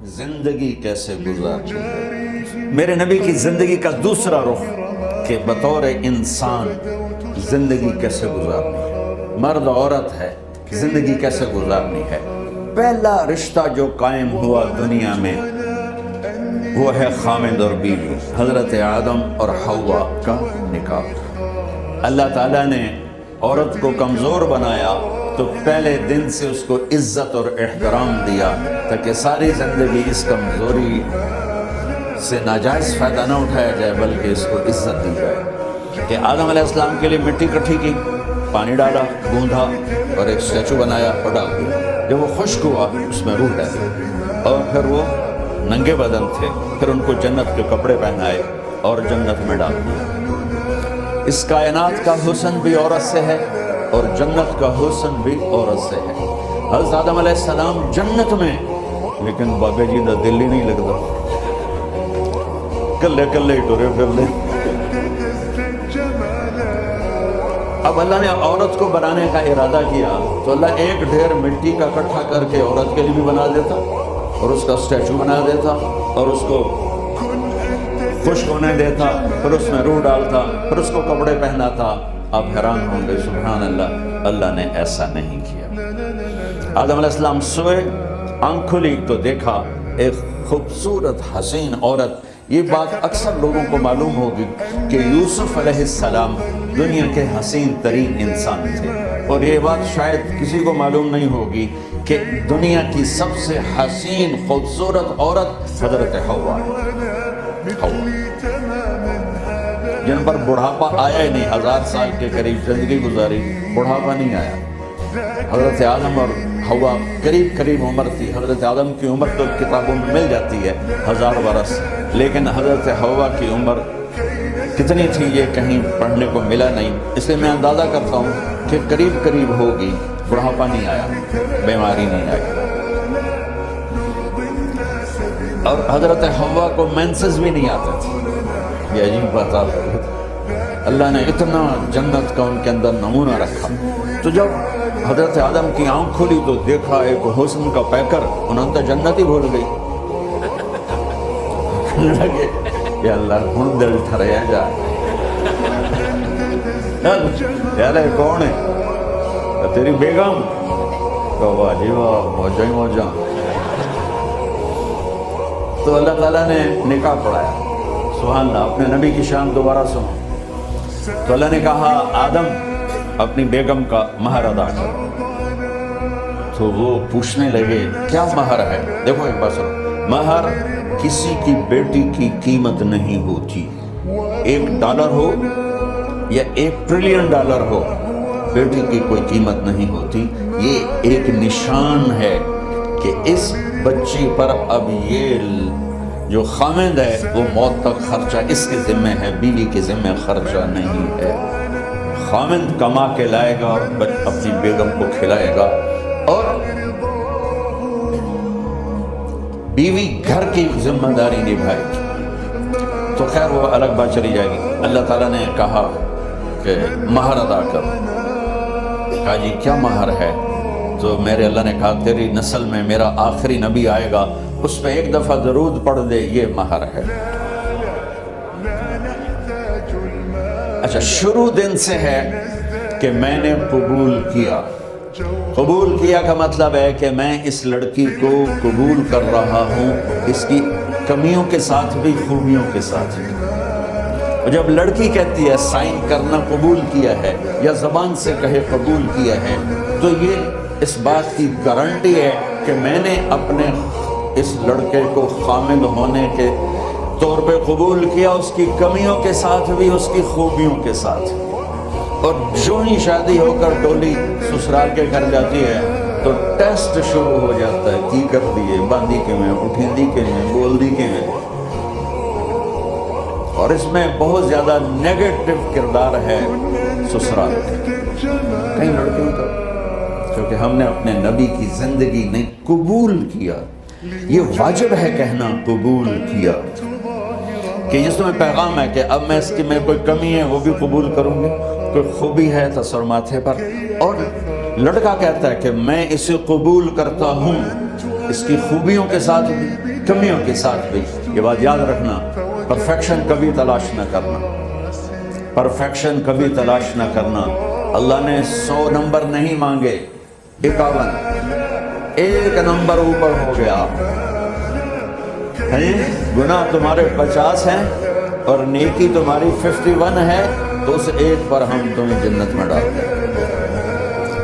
زندگی کیسے گزارنی ہے، میرے نبی کی زندگی کا دوسرا رخ کہ بطور انسان زندگی کیسے گزارنی ہے، مرد عورت ہے زندگی کیسے گزارنی ہے۔ پہلا رشتہ جو قائم ہوا دنیا میں وہ ہے خامد اور بیوی، حضرت آدم اور حوا کا نکاح۔ اللہ تعالیٰ نے عورت کو کمزور بنایا تو پہلے دن سے اس کو عزت اور احترام دیا تاکہ ساری زندگی اس کمزوری سے ناجائز فائدہ نہ اٹھایا جائے بلکہ اس کو عزت دی جائے۔ کہ آدم علیہ السلام کے لیے مٹی اکٹھی کی، پانی ڈالا، گوندھا اور ایک اسٹیچو بنایا اور ڈال دیا۔ جب وہ خشک ہوا اس میں روح ڈالی اور پھر وہ ننگے بدن تھے، پھر ان کو جنت کے کپڑے پہنائے اور جنت میں ڈال دیا۔ اس کائنات کا حسن بھی عورت سے ہے اور جنت کا حسن بھی عورت سے ہے۔ حضرت آدم علیہ السلام جنت میں، لیکن بابے جی دا دل ہی نہیں لگتا، کلے کلے ٹرے پھر لے۔ اب اللہ نے عورت کو بنانے کا ارادہ کیا تو اللہ ایک ڈھیر مٹی کا اکٹھا کر کے عورت کے لیے بھی بنا دیتا اور اس کا اسٹیچو بنا دیتا اور اس کو خشک ہونے دیتا، پھر اس میں روح ڈالتا، پھر اس کو کپڑے پہناتا۔ آپ حیران ہوں گے سبحان اللہ، اللہ نے ایسا نہیں کیا۔ آدم علیہ السلام سوئے، آنکھ کھلی تو دیکھا ایک خوبصورت حسین عورت۔ یہ بات اکثر لوگوں کو معلوم ہوگی کہ یوسف علیہ السلام دنیا کے حسین ترین انسان تھے، اور یہ بات شاید کسی کو معلوم نہیں ہوگی کہ دنیا کی سب سے حسین خوبصورت عورت حضرت حوا جن پر بڑھاپا آیا ہی نہیں، 1000 سال کے قریب زندگی گزاری، بڑھاپا نہیں آیا۔ حضرت آدم اور حوا قریب عمر تھی۔ حضرت آدم کی عمر تو کتابوں میں مل جاتی ہے 1000 برس، لیکن حضرت حوا کی عمر کتنی تھی یہ کہیں پڑھنے کو ملا نہیں، اس لیے میں اندازہ کرتا ہوں کہ قریب ہوگی۔ بڑھاپا نہیں آیا، بیماری نہیں آئی، اور حضرت حوا کو مینسز بھی نہیں آتے تھے۔ یہ عجیب بات آپ کو، اللہ نے اتنا جنت کا ان کے اندر نمونہ رکھا۔ تو جب حضرت آدم کی آنکھ کھلی تو دیکھا ایک حسن کا پیکر، انہوں نے جنت ہی بھول گئی۔ لگے کہ اللہ ہن دل ٹھریا جا، یار کون ہے؟ تیری بیگم؟ تو واہ جی واہ، موجاں ہی موجاں۔ تو اللہ تعالیٰ نے نکاح پڑھایا، سبحان اللہ۔ اپنے نبی کی شان دوبارہ سنو تو اللہ نے کہا آدم اپنی بیگم کا مہر ادا کر۔ تو وہ پوچھنے لگے کیا مہر ہے؟ دیکھو ایک بات سنو، مہر کسی کی بیٹی کی قیمت نہیں ہوتی۔ $1 ہو یا $1 ٹریلین ہو، بیٹی کی کوئی قیمت نہیں ہوتی۔ یہ ایک نشان ہے کہ اس بچی پر اب یہ جو خامد ہے وہ موت تک خرچہ اس کے ذمہ ہے، بیوی کے ذمہ خرچہ نہیں ہے۔ خامد کما کے لائے گا اور اپنی بیگم کو کھلائے گا، اور بیوی گھر کی ذمہ داری نبھائے گی۔ تو خیر وہ الگ بات چلی جائے گی۔ اللہ تعالیٰ نے کہا کہ مہر ادا کرو۔ کہا جی کیا مہر ہے؟ تو میرے اللہ نے کہا تیری نسل میں میرا آخری نبی آئے گا، اس پہ ایک دفعہ درود پڑھ دے، یہ مہر ہے۔ اچھا، شروع دن سے ہے کہ میں نے قبول کیا۔ قبول کیا کا مطلب ہے کہ میں اس لڑکی کو قبول کر رہا ہوں، اس کی کمیوں کے ساتھ بھی خوبیوں کے ساتھ بھی۔ جب لڑکی کہتی ہے سائن کرنا قبول کیا ہے، یا زبان سے کہے قبول کیا ہے، تو یہ اس بات کی گارنٹی ہے کہ میں نے اپنے اس لڑکے کو خامد ہونے کے طور پہ قبول کیا، اس کی کمیوں کے ساتھ بھی، اس کی خوبیوں کے ساتھ۔ اور جو ہی شادی ہو کر ڈولی سسرال کے گھر جاتی ہے تو ٹیسٹ شروع ہو جاتا ہے، کی کر دیے، باندھی کے میں، اٹھیندی کے میں، بول دی کے میں۔ اور اس میں بہت زیادہ نیگیٹو کردار ہے سسرال کے، کئی لڑکیوں کا، کیونکہ ہم نے اپنے نبی کی زندگی نہیں قبول کیا۔ یہ واجب ہے کہنا قبول کیا، کہ اس میں پیغام ہے کہ اب میں اس کی میں کوئی کمی ہے وہ بھی قبول کروں گی، کوئی خوبی ہے تو سر ماتھے پر۔ اور لڑکا کہتا ہے کہ میں اسے قبول کرتا ہوں اس کی خوبیوں کے ساتھ بھی کمیوں کے ساتھ بھی. یہ بات یاد رکھنا، پرفیکشن کبھی تلاش نہ کرنا، پرفیکشن کبھی تلاش نہ کرنا. اللہ نے 100 نمبر نہیں مانگے، 51، ایک نمبر اوپر ہو گیا. گناہ تمہارے 50 ہیں اور نیکی تمہاری 51 ہے، تو اس ایک پر ہم تمہیں جنت میں ڈالتے ہیں.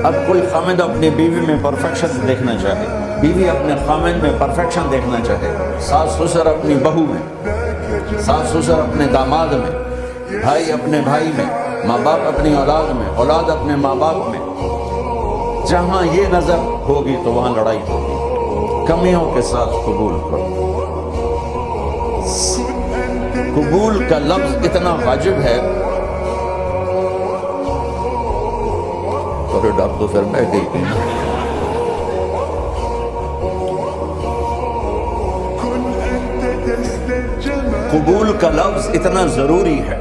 اب کوئی خامد اپنی بیوی میں پرفیکشن دیکھنا چاہے، بیوی اپنے خامد میں پرفیکشن دیکھنا چاہے، ساس سسر اپنی بہو میں، ساس سسر اپنے داماد میں، بھائی اپنے بھائی میں، ماں باپ اپنی اولاد میں، اولاد اپنے ماں باپ میں، جہاں یہ نظر ہوگی تو وہاں لڑائی ہوگی. کمیوں کے ساتھ قبول کرو. قبول کا لفظ اتنا واجب ہے. اور ڈر تو پھر میں گئی. قبول کا لفظ اتنا ضروری ہے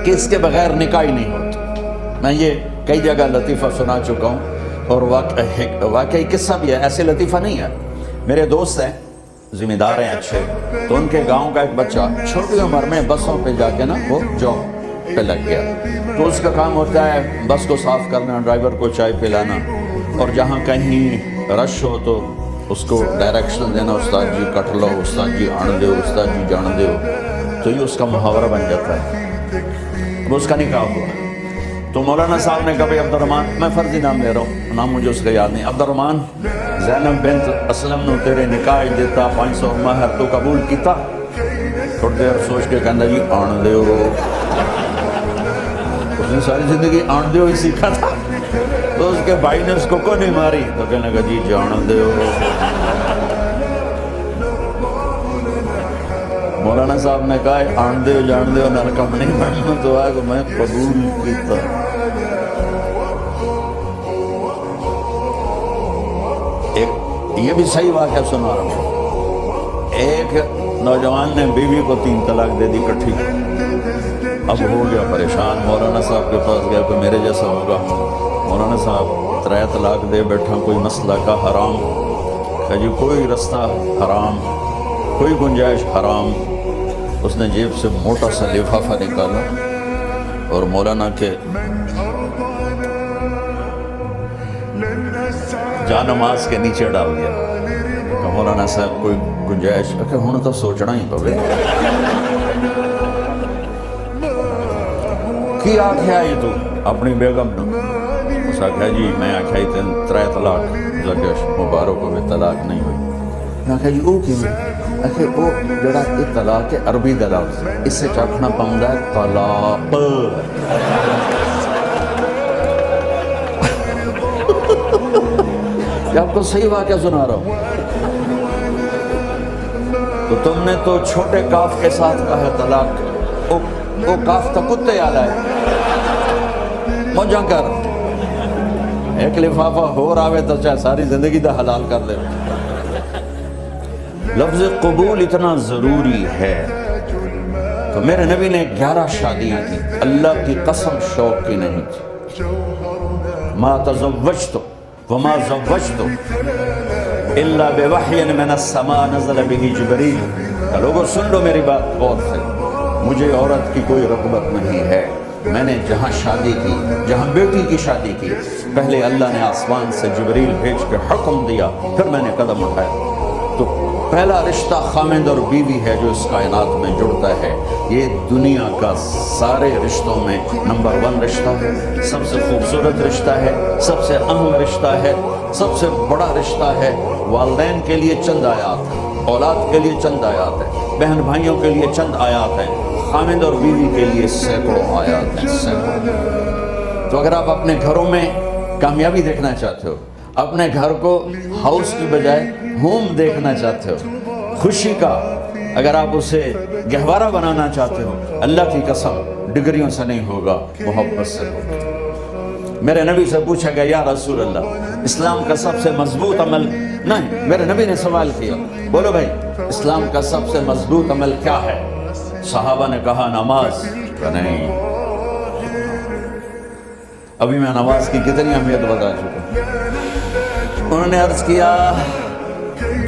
کہ اس کے بغیر نکاح ہی نہیں ہوتا. میں یہ کئی جگہ لطیفہ سنا چکا ہوں، اور واقعی قصہ بھی ہے، ایسے لطیفہ نہیں ہے. میرے دوست ہیں، ذمہ دار ہیں اچھے، تو ان کے گاؤں کا ایک بچہ چھوٹی عمر میں بسوں پہ جا کے نا وہ جاب پہ لگ گیا. تو اس کا کام ہوتا ہے بس کو صاف کرنا، ڈرائیور کو چائے پلانا، اور جہاں کہیں رش ہو تو اس کو ڈائریکشن دینا، استاد جی کٹ لو، استاد جی آن دو، استاد جی جان دو. تو یہ اس کا محاورہ بن جاتا ہے. اب اس کا نکاح ہوا تو مولانا صاحب نے کہا بھائی عبد الرحمن، میں فرضی نام لے رہا ہوں، نام مجھے اس کا یاد نہیں، عبد الرحمن زینب بنت اسلم نو تیرے نکاح دیتا 500 مہر تو قبول کیتا. تھوڑی دیر سوچ کے کہنا جی آن دیو. اس نے ساری زندگی آن دیو ہی سیکھا تھا. تو اس کے بھائی نے اس کو کوئی نہیں ماری تو کہنے لگا جی جان دیو. مولانا صاحب نے کہا آن دیو جان دیو نرکم نہیں بننا، تو آئے کہ میں قبول کیتا. یہ بھی صحیح واقعہ سنا رہا ہوں. ایک نوجوان نے بیوی کو 3 طلاق دے دی کٹھی. اب ہو گیا پریشان، مولانا صاحب کے پاس گیا کہ میرے جیسا ہوگا. مولانا صاحب 3 طلاق دے بیٹھا، کوئی مسئلہ کا حرام؟ کہ جی کوئی رستہ حرام، کوئی گنجائش حرام. اس نے جیب سے موٹا سا لفافہ نکالا اور مولانا کے جا نماز کے نیچے ڈال دیا. کہ مولانا صاحب کوئی گنجائش؟ کہ ہوں تو سوچنا ہی پوے. کی آکھیا ہی تو اپنی بیگم نو؟ اس آکھیا جی میں آکھیا ہی تین 3 طلاق زکش مبارک ہوئے، طلاق نہیں ہوئی. میں آکھیا جی او کیوں؟ آکھیا او جڑا یہ طلاق ہے عربی دا لفظ، اس سے چاکھنا پاؤندا ہے طلاق. یہ آپ کو صحیح واقعہ سنا رہا ہوں. تو تم نے تو چھوٹے کاف کے ساتھ کہا ہے طلاق. وہ کاف تو کتے آلا ہے. موجہ کر ایک لفافہ ہو راوے تو چاہے ساری زندگی دا حلال کر دے. لفظ قبول اتنا ضروری ہے. تو میرے نبی نے 11 شادیاں کی، اللہ کی قسم شوق کی نہیں تھی. ما تزوجت وما زوجت الا بوحی من السماء نزل به جبریل. لوگوں سن لو میری بات غور سے، مجھے عورت کی کوئی رغبت نہیں ہے. میں نے جہاں شادی کی، جہاں بیٹی کی شادی کی، پہلے اللہ نے آسمان سے جبریل بھیج کے حکم دیا، پھر میں نے قدم اٹھایا. تو پہلا رشتہ خامد اور بیوی ہے جو اس کائنات میں جڑتا ہے. یہ دنیا کا سارے رشتوں میں نمبر 1 رشتہ ہے، سب سے خوبصورت رشتہ ہے، سب سے اہم رشتہ ہے، سب سے بڑا رشتہ ہے. والدین کے لیے چند آیات ہیں، اولاد کے لیے چند آیات ہیں، بہن بھائیوں کے لیے چند آیات ہیں، خامد اور بیوی کے لیے سینکڑوں آیات ہیں، سینکڑوں. تو اگر آپ اپنے گھروں میں کامیابی دیکھنا چاہتے ہو، اپنے گھر کو ہاؤس کی بجائے ہوم دیکھنا چاہتے ہو، خوشی کا اگر آپ اسے گہوارہ بنانا چاہتے ہو، اللہ کی قسم ڈگریوں سے نہیں ہوگا، محبت سے ہوگا. میرے نبی سے پوچھا گیا یا رسول اللہ اسلام کا سب سے مضبوط عمل، نہیں میرے نبی نے سوال کیا، بولو بھائی اسلام کا سب سے مضبوط عمل کیا ہے؟ صحابہ نے کہا نماز. نہیں، ابھی میں نماز کی کتنی اہمیت بتا چکا. انہوں نے عرض کیا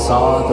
7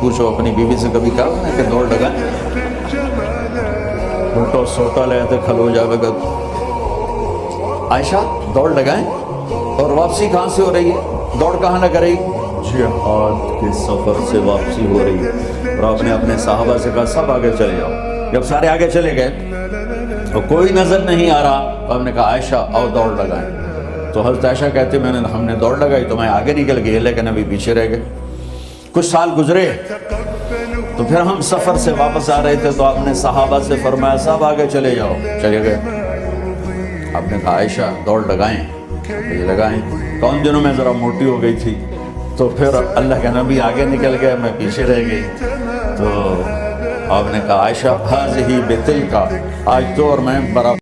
پوچھو، اپنی بیوی سے کبھی کہا نا کہ دوڑ لگائیں؟ الٹو سوتا لے تو کھلو جاوے گا۔ عائشہ دوڑ لگائیں؟ اور واپسی کہاں سے ہو رہی ہے؟ دوڑ کہاں لگ رہی؟ جہاد کے سفر سے واپسی ہو رہی ہے۔ اور آپ نے اپنے صحابہ سے کہا سب آگے چلے جاؤ۔ جب سارے آگے چلے گئے تو کوئی نظر نہیں آ رہا، تو ہم نے کہا عائشہ آؤ دوڑ لگائیں۔ تو حضرت عائشہ کہتے ہم نے دوڑ لگائی تو میں آگے نکل گئی، لیکن ابھی پیچھے رہ گئے۔ کچھ سال گزرے تو پھر ہم سفر سے واپس آ رہے تھے، تو آپ نے صحابہ سے فرمایا سب آگے چلے جاؤ، چلے گئے۔ آپ نے کہا عائشہ دوڑ لگائیں؟ یہ لگائیں۔ تو ان دنوں میں ذرا موٹی ہو گئی تھی، تو پھر اللہ کے نبی آگے نکل گئے، میں پیچھے رہ گئی۔ تو آپ نے کہا عائشہ ہذہ بتلک، آج تو اور میں برابر